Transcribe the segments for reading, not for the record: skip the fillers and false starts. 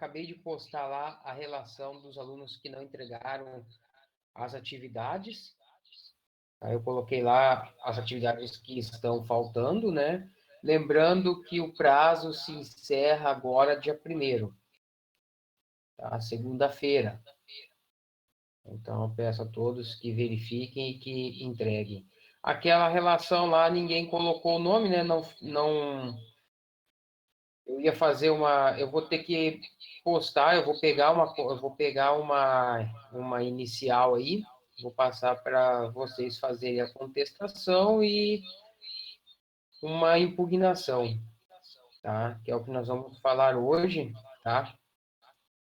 acabei de postar lá a relação dos alunos que não entregaram as atividades. Aí eu coloquei lá as atividades que estão faltando, né? Lembrando que o prazo se encerra agora dia 1º, tá? Segunda-feira. Então, eu peço a todos que verifiquem e que entreguem. Aquela relação lá, ninguém colocou o nome, né? Não, eu ia fazer eu vou ter que postar, eu vou pegar uma inicial aí, vou passar para vocês fazerem a contestação e uma impugnação, tá? Que é o que nós vamos falar hoje, tá?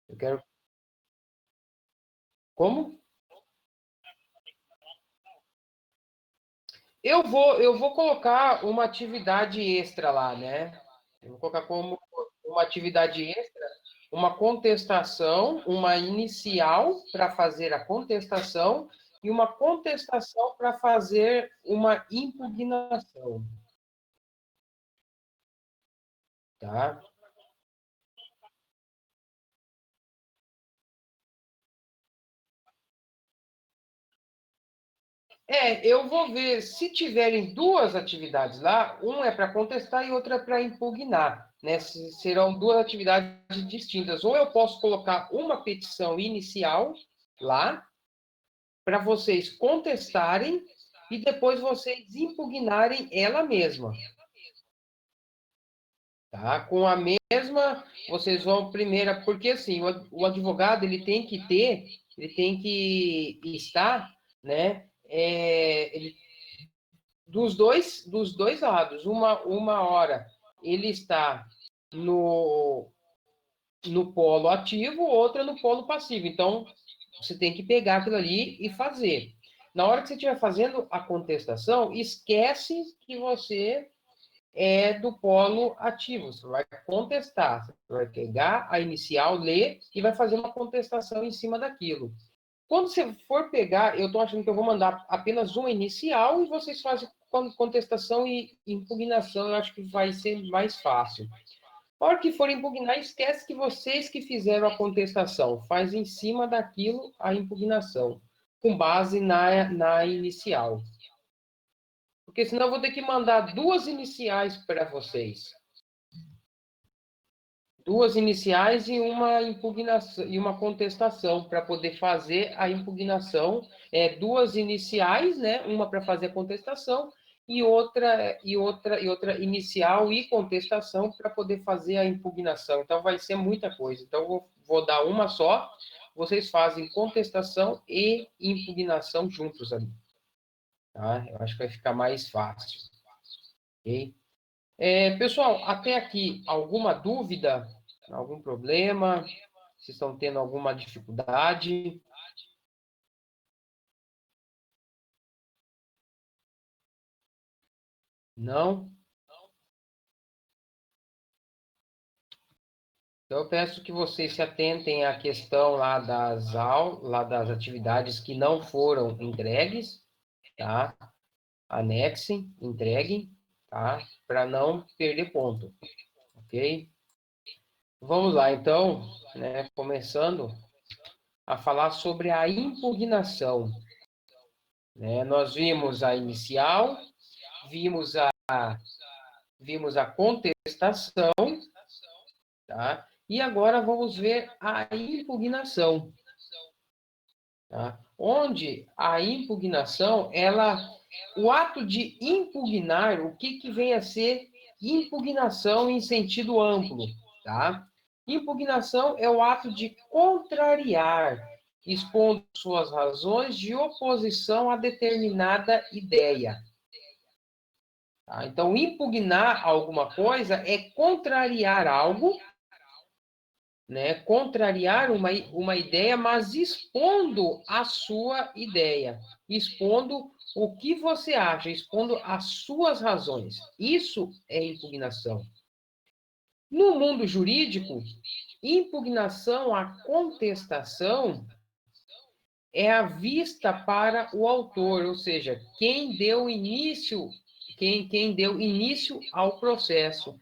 Eu quero... Como? Eu vou colocar uma atividade extra lá, né? Eu vou colocar como uma atividade extra, uma contestação, uma inicial para fazer a contestação e uma contestação para fazer uma impugnação, tá? Eu vou ver se tiverem duas atividades lá, uma é para contestar e outra é para impugnar, né? Serão duas atividades distintas. Ou eu posso colocar uma petição inicial lá para vocês contestarem e depois vocês impugnarem ela mesma, tá? Com a mesma, vocês vão primeiro, porque assim, o advogado ele tem que estar, né? Dos dois lados. Uma hora ele está no, no polo ativo, outra no polo passivo. Então, você tem que pegar aquilo ali e fazer. Na hora que você estiver fazendo a contestação, esquece que você é do polo ativo. Você vai contestar. Você vai pegar a inicial, ler e vai fazer uma contestação em cima daquilo. Quando você for pegar, eu estou achando que eu vou mandar apenas uma inicial e vocês fazem contestação e impugnação. Eu acho que vai ser mais fácil. Na hora que for impugnar, esquece que vocês que fizeram a contestação. Faz em cima daquilo a impugnação, com base na inicial. Porque senão eu vou ter que mandar duas iniciais para vocês. Duas iniciais e uma impugnação e uma contestação para poder fazer a impugnação. Duas iniciais, né? Uma para fazer a contestação e outra inicial e contestação para poder fazer a impugnação. Então vai ser muita coisa. Então vou dar uma só. Vocês fazem contestação e impugnação juntos ali, tá? Eu acho que vai ficar mais fácil, ok? Pessoal, até aqui, alguma dúvida? Algum problema? Vocês estão tendo alguma dificuldade? Não? Então, eu peço que vocês se atentem à questão lá das atividades que não foram entregues, tá? Anexem, entreguem, tá? Para não perder ponto, ok? Vamos lá, então, né? Começando a falar sobre a impugnação, né? Nós vimos a inicial, vimos a contestação, tá? E agora vamos ver a impugnação, tá? Onde a impugnação, o ato de impugnar, o que vem a ser impugnação em sentido amplo, tá? Impugnação é o ato de contrariar, expondo suas razões de oposição a determinada ideia. Tá? Então, impugnar alguma coisa é contrariar algo, né? Contrariar uma ideia, mas expondo a sua ideia, expondo o que você acha, expondo as suas razões. Isso é impugnação. No mundo jurídico, impugnação, a contestação, é a vista para o autor, ou seja, quem deu início ao processo,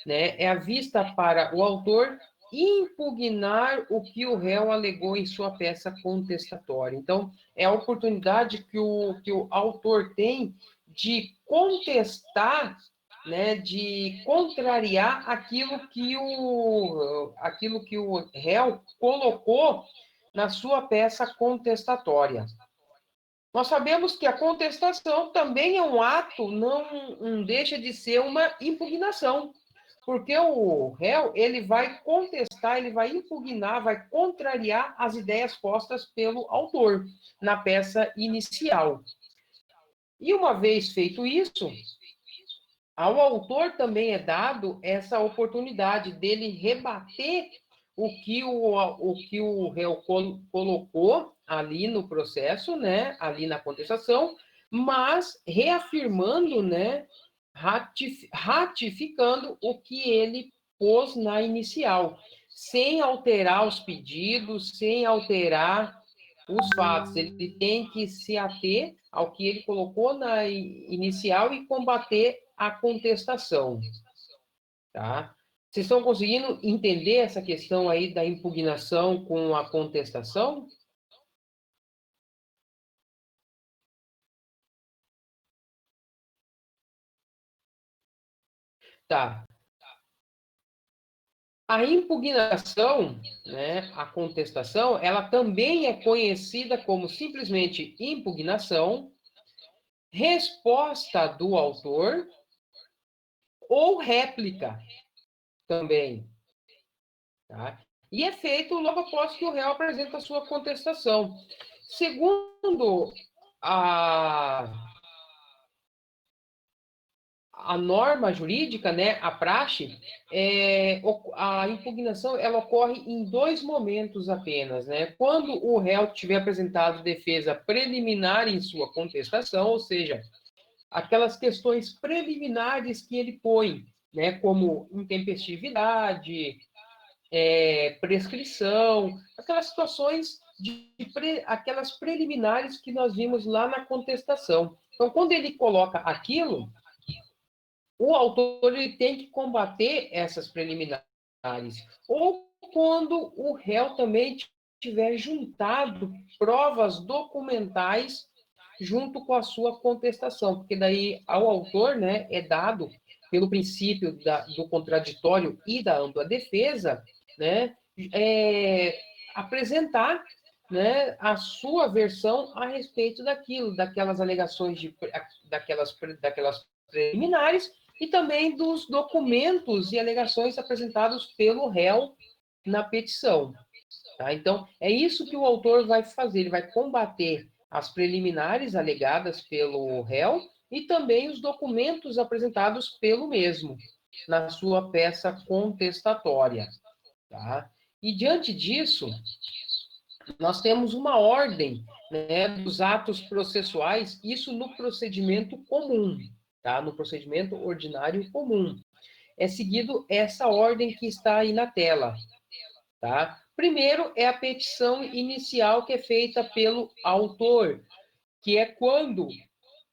né? É a vista para o autor impugnar o que o réu alegou em sua peça contestatória. Então, é a oportunidade que o autor tem de contestar, né, de contrariar aquilo que o réu colocou na sua peça contestatória. Nós sabemos que a contestação também é um ato, não deixa de ser uma impugnação, porque o réu, ele vai contestar, ele vai impugnar, vai contrariar as ideias postas pelo autor na peça inicial. E uma vez feito isso, ao autor também é dado essa oportunidade dele rebater o que o réu colocou ali no processo, né, ali na contestação, mas reafirmando, né, ratificando o que ele pôs na inicial, sem alterar os pedidos, sem alterar os fatos. Ele tem que se ater ao que ele colocou na inicial e combater a contestação, tá? Vocês estão conseguindo entender essa questão aí da impugnação com a contestação? Tá. A impugnação, né, a contestação, ela também é conhecida como simplesmente impugnação, resposta do autor ou réplica também, tá? E é feito logo após que o réu apresenta a sua contestação. Segundo a, a norma jurídica, né, a praxe, a impugnação ela ocorre em dois momentos apenas, né? Quando o réu tiver apresentado defesa preliminar em sua contestação, ou seja, aquelas questões preliminares que ele põe, né, como intempestividade, prescrição, aquelas situações aquelas preliminares que nós vimos lá na contestação. Então, quando ele coloca aquilo, o autor ele tem que combater essas preliminares. Ou quando o réu também tiver juntado provas documentais junto com a sua contestação, porque daí ao autor, né, é dado pelo princípio do contraditório e da ampla defesa, né, apresentar, né, a sua versão a respeito daquilo, daquelas alegações daquelas preliminares e também dos documentos e alegações apresentados pelo réu na petição. Tá? Então, é isso que o autor vai fazer, ele vai combater as preliminares alegadas pelo réu e também os documentos apresentados pelo mesmo na sua peça contestatória. Tá? E diante disso, nós temos uma ordem, né, dos atos processuais, isso no procedimento comum, tá? No procedimento ordinário comum. É seguido essa ordem que está aí na tela, tá? Primeiro é a petição inicial que é feita pelo autor, que é quando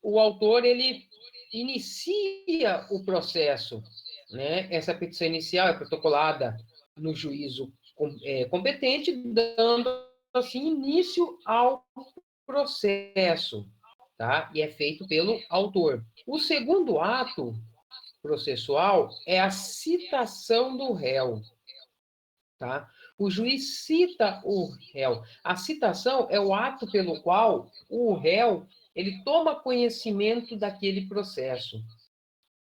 o autor ele inicia o processo, né? Essa petição inicial é protocolada no juízo competente, dando assim início ao processo, tá? E é feito pelo autor. O segundo ato processual é a citação do réu, tá? O juiz cita o réu. A citação é o ato pelo qual o réu ele toma conhecimento daquele processo,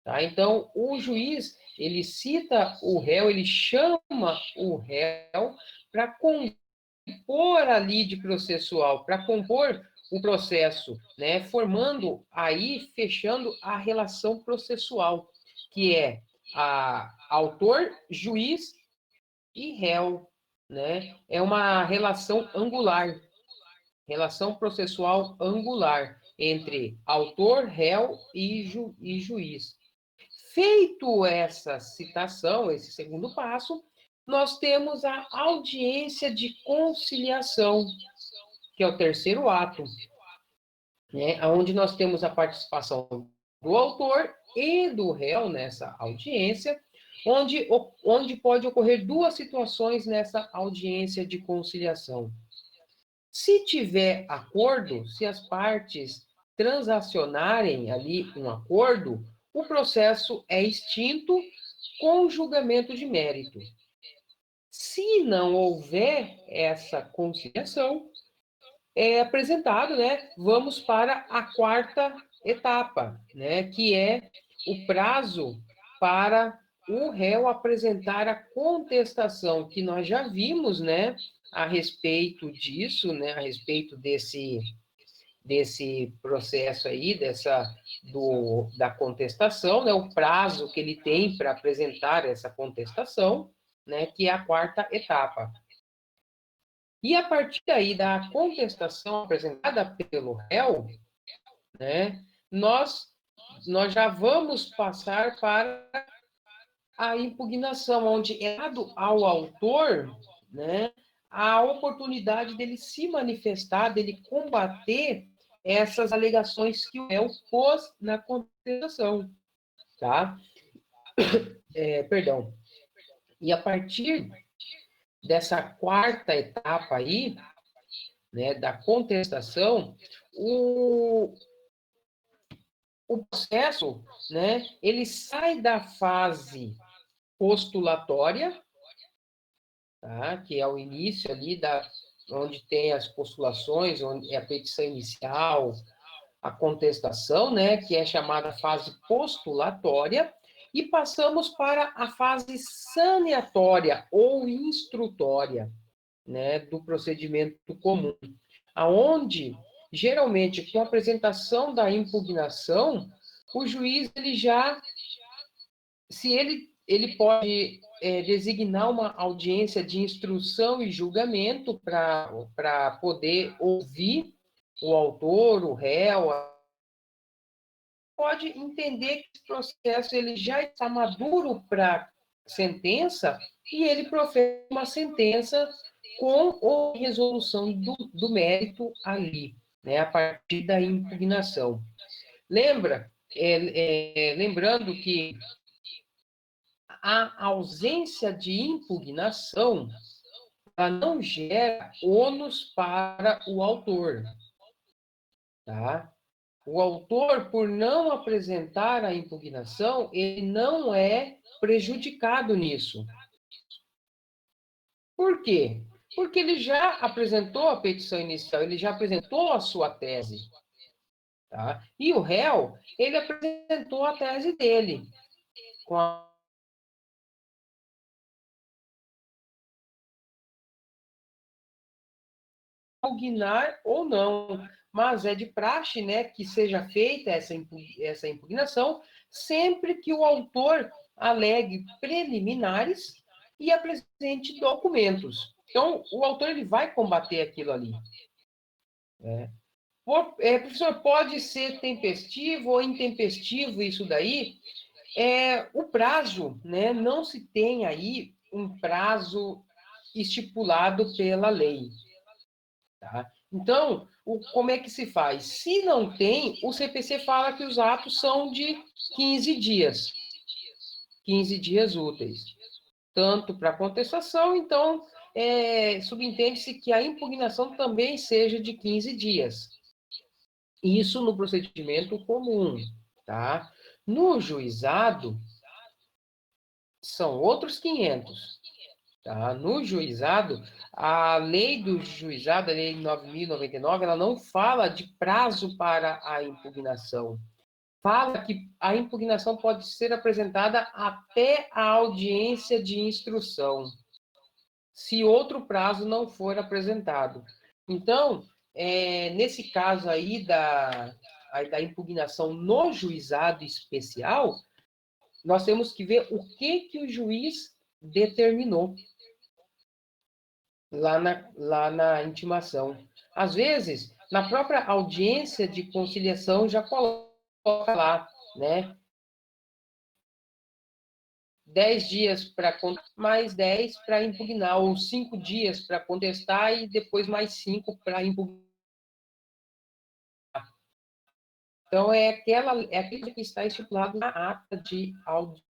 tá? Então, o juiz ele cita o réu, ele chama o réu para compor a lide processual, para compor o processo, né? Formando aí, fechando a relação processual, que é a autor, juiz e réu, né? É uma relação angular, relação processual angular entre autor, réu e juiz. Feito essa citação, esse segundo passo, nós temos a audiência de conciliação, que é o terceiro ato, né? Onde nós temos a participação do autor e do réu nessa audiência, onde pode ocorrer duas situações nessa audiência de conciliação. Se tiver acordo, se as partes transacionarem ali um acordo, o processo é extinto com julgamento de mérito. Se não houver essa conciliação, é apresentado, né? Vamos para a quarta etapa, né? Que é o prazo para o réu apresentar a contestação, que nós já vimos, né? A respeito disso, né? A respeito desse processo aí, da contestação, né? O prazo que ele tem para apresentar essa contestação, né? Que é a quarta etapa. E a partir daí da contestação apresentada pelo réu, né, nós já vamos passar para a impugnação, onde é dado ao autor, né, a oportunidade dele se manifestar, dele combater essas alegações que o réu pôs na contestação, tá? Perdão. E a partir dessa quarta etapa aí, né, da contestação, o processo, né, ele sai da fase postulatória, tá, que é o início ali onde tem as postulações, onde é a petição inicial, a contestação, né, que é chamada fase postulatória, e passamos para a fase saneatória ou instrutória, né, do procedimento comum, aonde geralmente com a apresentação da impugnação, o juiz ele já, se ele pode designar uma audiência de instrução e julgamento para poder ouvir o autor, o réu, pode entender que esse processo ele já está maduro para sentença e ele profere uma sentença com ou resolução do mérito ali, né, a partir da impugnação. Lembrando que a ausência de impugnação ela não gera ônus para o autor, tá? O autor, por não apresentar a impugnação, ele não é prejudicado nisso. Por quê? Porque ele já apresentou a petição inicial, ele já apresentou a sua tese. Tá? E o réu, ele apresentou a tese dele. Com a impugnar ou não. Mas é de praxe, né, que seja feita essa impugnação sempre que o autor alegue preliminares e apresente documentos. Então, o autor ele vai combater aquilo ali. Professor, pode ser tempestivo ou intempestivo isso daí? O prazo, né, não se tem aí um prazo estipulado pela lei. Tá? Então, como é que se faz? Se não tem, o CPC fala que os atos são de 15 dias. 15 dias úteis. Tanto para contestação, então, subentende-se que a impugnação também seja de 15 dias. Isso no procedimento comum, tá? No juizado, são outros 500. Tá? No juizado, a lei do juizado, a lei 9.099, ela não fala de prazo para a impugnação. Fala que a impugnação pode ser apresentada até a audiência de instrução, se outro prazo não for apresentado. Então, nesse caso aí da impugnação no juizado especial, nós temos que ver o que o juiz determinou lá na intimação. Às vezes, na própria audiência de conciliação já coloca lá, né? 10 dias para mais 10 para impugnar, ou 5 dias para contestar e depois mais 5 para impugnar. Então, é aquilo que está estipulado na ata de audiência.